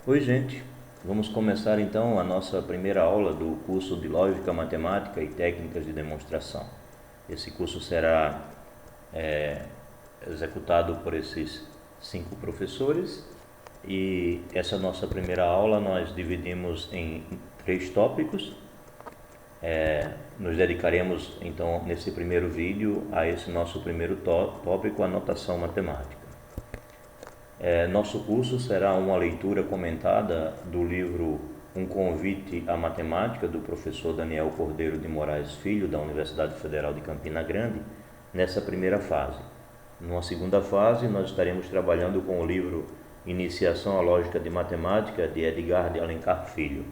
Oi, gente. Vamos começar então a nossa primeira aula do curso de Lógica, Matemática e Técnicas de Demonstração. Esse curso será executado por esses 5 professores e essa nossa primeira aula nós dividimos em 3 tópicos. Nos dedicaremos então nesse primeiro vídeo a esse nosso primeiro tópico, a notação matemática. Nosso curso será uma leitura comentada do livro Um Convite à Matemática, do professor Daniel Cordeiro de Moraes Filho, da Universidade Federal de Campina Grande, nessa primeira fase. Numa segunda fase, nós estaremos trabalhando com o livro Iniciação à Lógica de Matemática, de Edgar de Alencar Filho.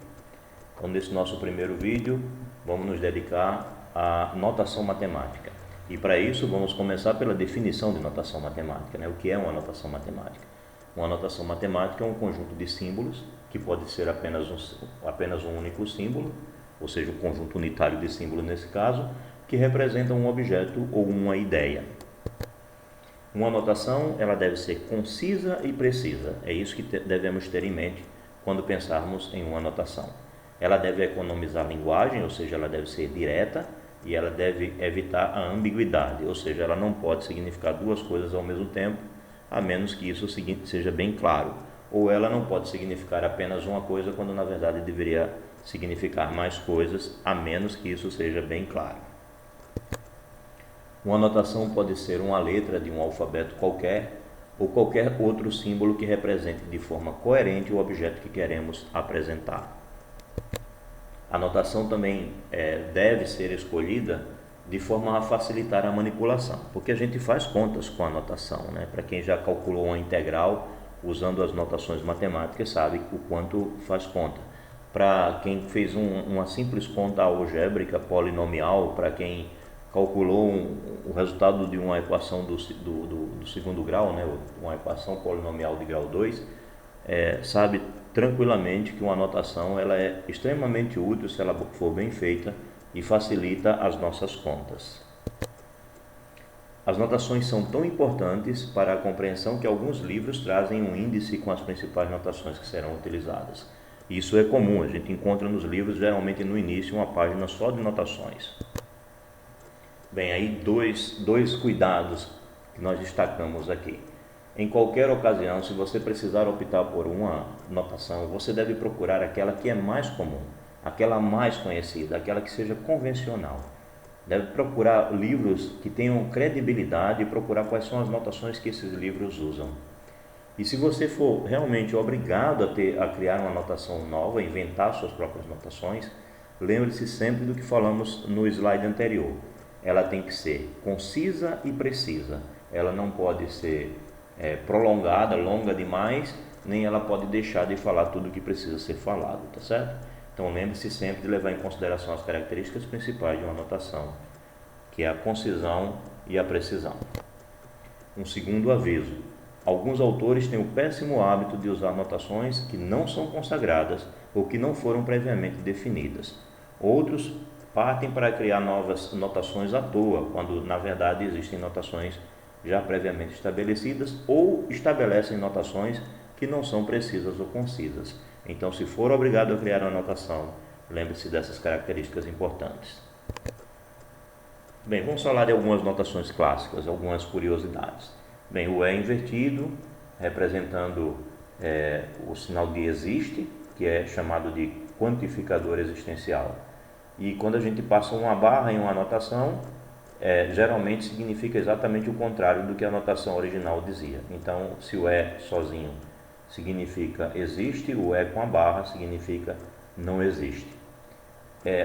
Então, nesse nosso primeiro vídeo, vamos nos dedicar à notação matemática. E para isso, vamos começar pela definição de notação matemática, né? O que é uma notação matemática? Uma notação matemática é um conjunto de símbolos, que pode ser apenas um único símbolo, ou seja, um conjunto unitário de símbolos nesse caso, que representa um objeto ou uma ideia. Uma notação, ela deve ser concisa e precisa. É isso que devemos ter em mente quando pensarmos em uma notação. Ela deve economizar a linguagem, ou seja, ela deve ser direta, e ela deve evitar a ambiguidade, ou seja, ela não pode significar duas coisas ao mesmo tempo, a menos que isso seja bem claro. Ou ela não pode significar apenas uma coisa, quando na verdade deveria significar mais coisas, a menos que isso seja bem claro. Uma notação pode ser uma letra de um alfabeto qualquer, ou qualquer outro símbolo que represente de forma coerente o objeto que queremos apresentar. A notação também deve ser escolhida de forma a facilitar a manipulação, porque a gente faz contas com a notação, né? Para quem já calculou uma integral usando as notações matemáticas sabe o quanto faz conta. Para quem fez uma simples conta algébrica polinomial, para quem calculou o resultado de uma equação do segundo grau, né? Uma equação polinomial de grau 2, sabe tranquilamente que uma notação ela é extremamente útil se ela for bem feita e facilita as nossas contas. As notações são tão importantes para a compreensão que alguns livros trazem um índice com as principais notações que serão utilizadas. Isso é comum, a gente encontra nos livros geralmente no início uma página só de notações. Bem, aí dois cuidados que nós destacamos aqui. Em qualquer ocasião, se você precisar optar por uma notação, você deve procurar aquela que é mais comum, aquela mais conhecida, aquela que seja convencional. Deve procurar livros que tenham credibilidade e procurar quais são as notações que esses livros usam. E se você for realmente obrigado a criar uma notação nova, inventar suas próprias notações, lembre-se sempre do que falamos no slide anterior. Ela tem que ser concisa e precisa. Ela não pode ser prolongada, longa demais, nem ela pode deixar de falar tudo o que precisa ser falado, tá certo? Então lembre-se sempre de levar em consideração as características principais de uma notação, que é a concisão e a precisão. Um segundo aviso: alguns autores têm o péssimo hábito de usar notações que não são consagradas ou que não foram previamente definidas. Outros partem para criar novas notações à toa, quando na verdade existem notações já previamente estabelecidas ou estabelecem notações que não são precisas ou concisas. Então, se for obrigado a criar uma notação, lembre-se dessas características importantes. Bem, vamos falar de algumas notações clássicas, algumas curiosidades. Bem, o E invertido, representando o sinal de existe, que é chamado de quantificador existencial. E quando a gente passa uma barra em uma notação, geralmente significa exatamente o contrário do que a notação original dizia. Então, se o E sozinho significa existe, o E com a barra significa não existe.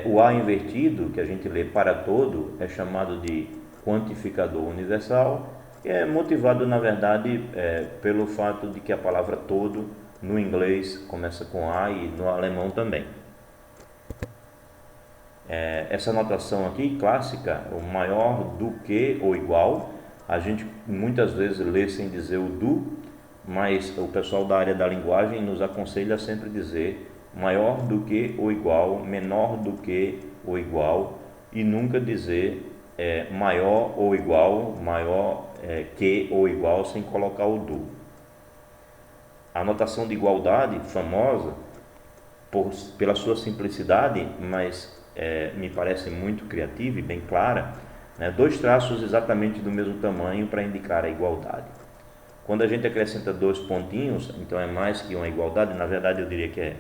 O A invertido, que a gente lê para todo, é chamado de quantificador universal, e é motivado, na verdade, pelo fato de que a palavra todo no inglês começa com A e no alemão também. Essa notação aqui, clássica, o maior do que ou igual, a gente muitas vezes lê sem dizer o do, mas o pessoal da área da linguagem nos aconselha sempre dizer maior do que ou igual, menor do que ou igual, e nunca dizer maior ou igual, maior que ou igual, sem colocar o do. A notação de igualdade, famosa pela sua simplicidade, mas me parece muito criativa e bem clara, né? Dois traços exatamente do mesmo tamanho para indicar a igualdade. Quando a gente acrescenta dois pontinhos, então é mais que uma igualdade. Na verdade, eu diria que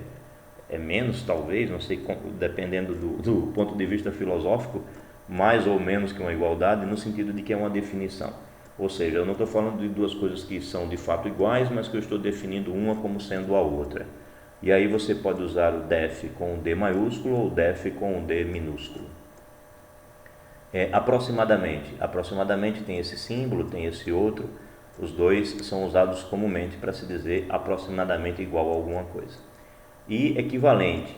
é menos, talvez, não sei, dependendo do ponto de vista filosófico, mais ou menos que uma igualdade, no sentido de que é uma definição. Ou seja, eu não estou falando de duas coisas que são de fato iguais, mas que eu estou definindo uma como sendo a outra. E aí você pode usar o def com o D maiúsculo ou o def com o D minúsculo. Aproximadamente tem esse símbolo, tem esse outro. Os dois são usados comumente para se dizer aproximadamente igual a alguma coisa. E equivalente,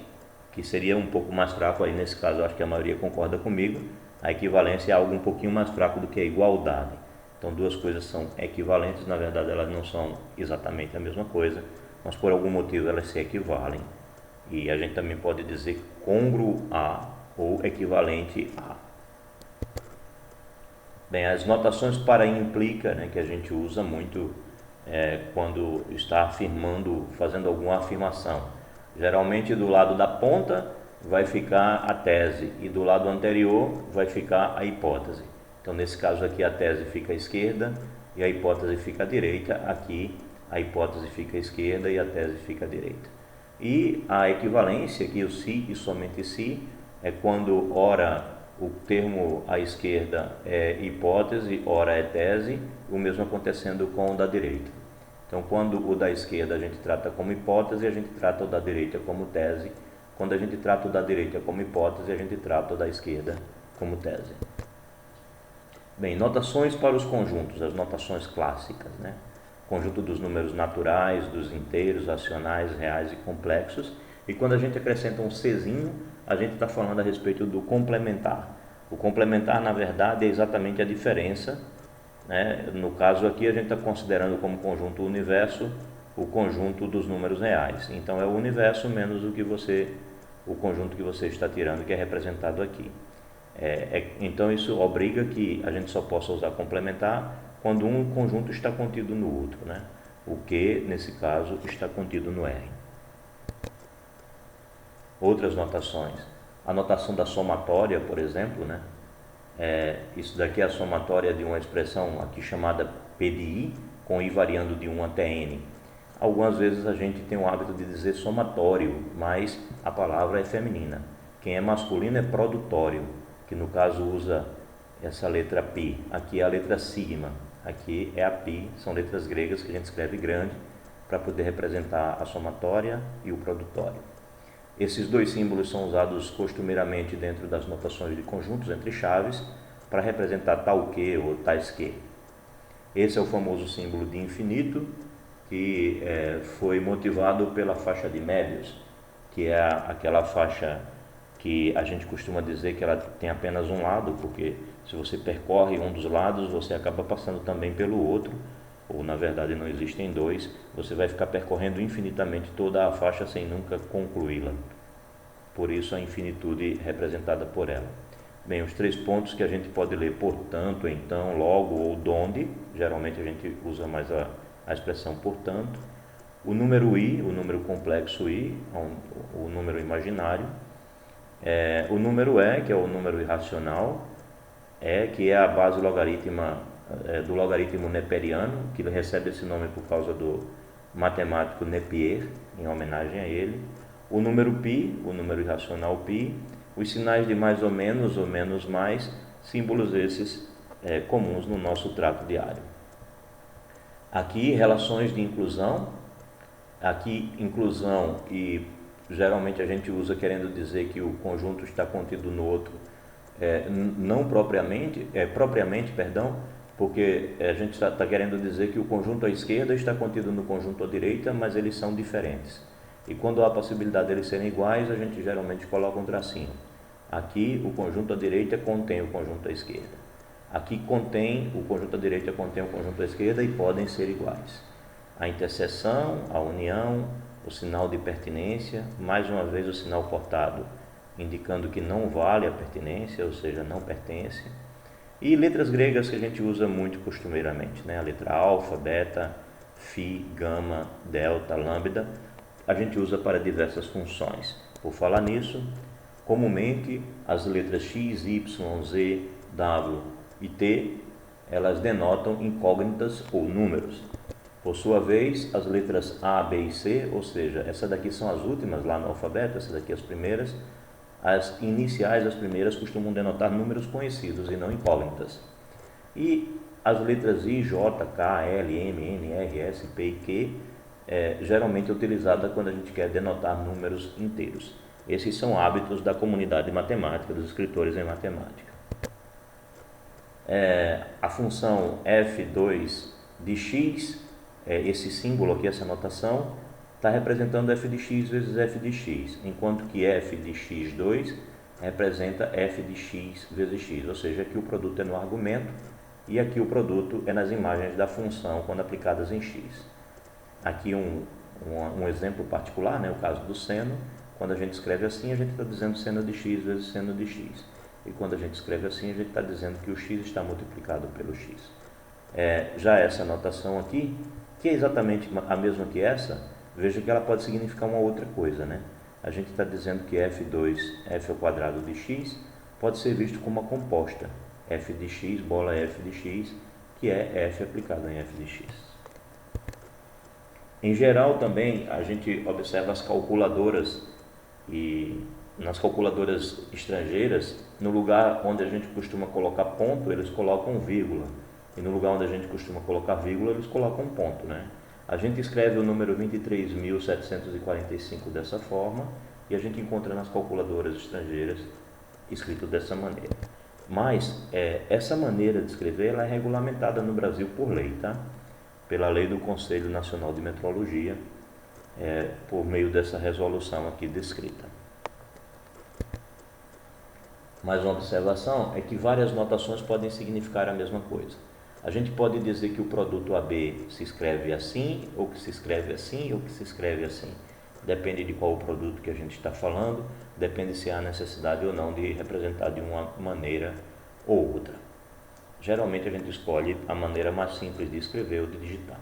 que seria um pouco mais fraco, aí nesse caso eu acho que a maioria concorda comigo, a equivalência é algo um pouquinho mais fraco do que a igualdade. Então duas coisas são equivalentes, na verdade elas não são exatamente a mesma coisa, mas por algum motivo elas se equivalem. E a gente também pode dizer congruo a ou equivalente a. Bem, as notações para implica, né, que a gente usa muito quando está afirmando, fazendo alguma afirmação. Geralmente do lado da ponta vai ficar a tese e do lado anterior vai ficar a hipótese. Então nesse caso aqui a tese fica à esquerda e a hipótese fica à direita. Aqui a hipótese fica à esquerda e a tese fica à direita. E a equivalência, aqui o se e somente se, é quando ora o termo à esquerda é hipótese, ora é tese, o mesmo acontecendo com o da direita. Então, quando o da esquerda a gente trata como hipótese, a gente trata o da direita como tese. Quando a gente trata o da direita como hipótese, a gente trata o da esquerda como tese. Bem, notações para os conjuntos, as notações clássicas, né? Conjunto dos números naturais, dos inteiros, racionais, reais e complexos. E quando a gente acrescenta um Czinho, a gente está falando a respeito do complementar. O complementar, na verdade, é exatamente a diferença, né? No caso aqui, a gente está considerando como conjunto universo o conjunto dos números reais. Então, é o universo menos o conjunto que você está tirando, que é representado aqui. Então, isso obriga que a gente só possa usar complementar quando um conjunto está contido no outro, né? O que, nesse caso, está contido no R. Outras notações. A notação da somatória, por exemplo, né? Isso daqui é a somatória de uma expressão aqui chamada P de I, com I variando de 1 até N. Algumas vezes a gente tem o hábito de dizer somatório, mas a palavra é feminina. Quem é masculino é produtório, que no caso usa essa letra Pi. Aqui é a letra sigma, aqui é a Pi, são letras gregas que a gente escreve grande para poder representar a somatória e o produtório. Esses dois símbolos são usados costumeiramente dentro das notações de conjuntos entre chaves para representar tal que ou tais que. Esse é o famoso símbolo de infinito, que foi motivado pela faixa de Möbius, que é aquela faixa que a gente costuma dizer que ela tem apenas um lado, porque se você percorre um dos lados, você acaba passando também pelo outro, ou na verdade não existem dois, você vai ficar percorrendo infinitamente toda a faixa sem nunca concluí-la. Por isso a infinitude representada por ela. Bem, os três pontos que a gente pode ler portanto, então, logo ou donde, geralmente a gente usa mais a expressão portanto. O número i, o número complexo i, o número imaginário. O número que é o número irracional, que é a base logarítmica do logaritmo neperiano, que recebe esse nome por causa do matemático Napier, em homenagem a ele. O número π, o número irracional π, os sinais de mais ou menos mais, símbolos esses comuns no nosso trato diário. Aqui, relações de inclusão. Aqui, inclusão, e geralmente a gente usa querendo dizer que o conjunto está contido no outro, não propriamente, porque a gente está querendo dizer que o conjunto à esquerda está contido no conjunto à direita, mas eles são diferentes. E quando há a possibilidade de eles serem iguais, a gente geralmente coloca um tracinho. Aqui o conjunto à direita contém o conjunto à esquerda. Aqui o conjunto à direita contém o conjunto à esquerda e podem ser iguais. A interseção, a união, o sinal de pertinência, mais uma vez o sinal cortado, indicando que não vale a pertinência, ou seja, não pertence. E letras gregas que a gente usa muito costumeiramente, né? A letra alfa, beta, φ, gama, delta, lambda, a gente usa para diversas funções. Por falar nisso, comumente as letras x, y, z, w e t, elas denotam incógnitas ou números. Por sua vez, as letras A, B e C, ou seja, essas daqui são as últimas lá no alfabeto, essas daqui as primeiras, as iniciais, as primeiras, costumam denotar números conhecidos e não incógnitas. E as letras I, J, K, L, M, N, R, S, P e Q, geralmente é utilizada quando a gente quer denotar números inteiros. Esses são hábitos da comunidade matemática, dos escritores em matemática. A função f2 de x, esse símbolo aqui, essa notação, está representando f de x vezes f de x, enquanto que f de x2 representa f de x vezes x, ou seja, aqui o produto é no argumento e aqui o produto é nas imagens da função quando aplicadas em x. Aqui um exemplo particular, né, o caso do seno. Quando a gente escreve assim, a gente está dizendo seno de x vezes seno de x. E quando a gente escreve assim, a gente está dizendo que o x está multiplicado pelo x. Já essa notação aqui, que é exatamente a mesma que essa, veja que ela pode significar uma outra coisa, né? A gente está dizendo que f2, f ao quadrado de x, pode ser visto como uma composta, f de x, bola f de x, que é f aplicado em f de x. Em geral também a gente observa as calculadoras, e nas calculadoras estrangeiras, no lugar onde a gente costuma colocar ponto, eles colocam vírgula, e no lugar onde a gente costuma colocar vírgula, eles colocam ponto, né? A gente escreve o número 23.745 dessa forma, e a gente encontra nas calculadoras estrangeiras escrito dessa maneira. Mas essa maneira de escrever ela é regulamentada no Brasil por lei, tá? Pela lei do Conselho Nacional de Metrologia, por meio dessa resolução aqui descrita. Mais uma observação é que várias notações podem significar a mesma coisa. A gente pode dizer que o produto AB se escreve assim, ou que se escreve assim, ou que se escreve assim. Depende de qual o produto que a gente está falando, depende se há necessidade ou não de representar de uma maneira ou outra. Geralmente a gente escolhe a maneira mais simples de escrever ou de digitar.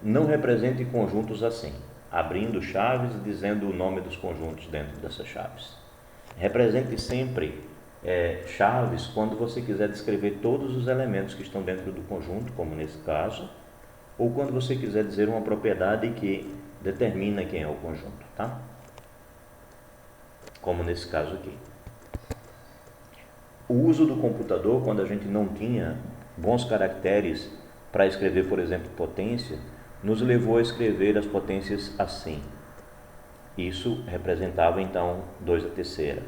Não represente conjuntos assim, abrindo chaves e dizendo o nome dos conjuntos dentro dessas chaves. Represente sempre chaves quando você quiser descrever todos os elementos que estão dentro do conjunto, como nesse caso, ou quando você quiser dizer uma propriedade que determina quem é o conjunto, tá? Como nesse caso aqui. O uso do computador, quando a gente não tinha bons caracteres para escrever, por exemplo, potência, nos levou a escrever as potências assim. Isso representava então 2 à terceira.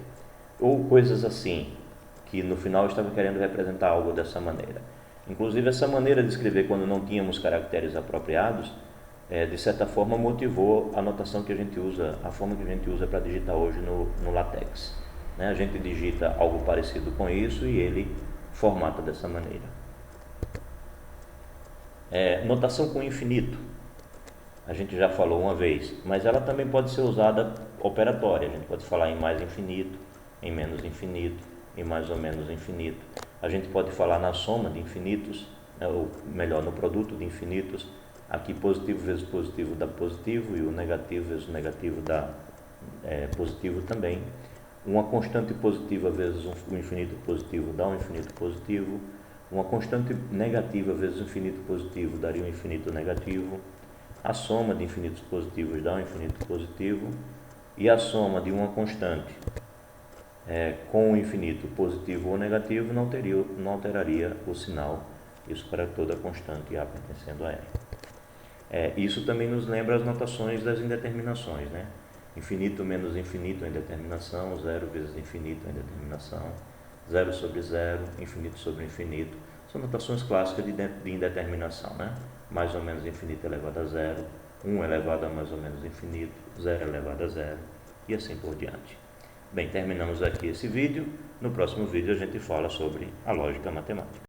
Ou coisas assim, que no final estava querendo representar algo dessa maneira. Inclusive essa maneira de escrever quando não tínhamos caracteres apropriados, de certa forma motivou a notação que a gente usa, a forma que a gente usa para digitar hoje no LaTeX. A gente digita algo parecido com isso e ele formata dessa maneira. Notação com infinito, a gente já falou uma vez, mas ela também pode ser usada operatória. A gente pode falar em mais infinito, em menos infinito, em mais ou menos infinito. A gente pode falar na soma de infinitos, ou melhor, no produto de infinitos. Aqui positivo vezes positivo dá positivo e o negativo vezes o negativo dá positivo também. Uma constante positiva vezes o infinito positivo dá um infinito positivo. Uma constante negativa vezes o infinito positivo daria um infinito negativo. A soma de infinitos positivos dá um infinito positivo. E a soma de uma constante com um infinito positivo ou negativo não alteraria o sinal. Isso para toda constante A pertencendo a R. Isso também nos lembra as notações das indeterminações, né? Infinito menos infinito é indeterminação, zero vezes infinito é indeterminação, zero sobre zero, infinito sobre infinito. São notações clássicas de indeterminação, né? Mais ou menos infinito elevado a zero, 1 elevado a mais ou menos infinito, 0 elevado a zero e assim por diante. Bem, terminamos aqui esse vídeo. No próximo vídeo a gente fala sobre a lógica matemática.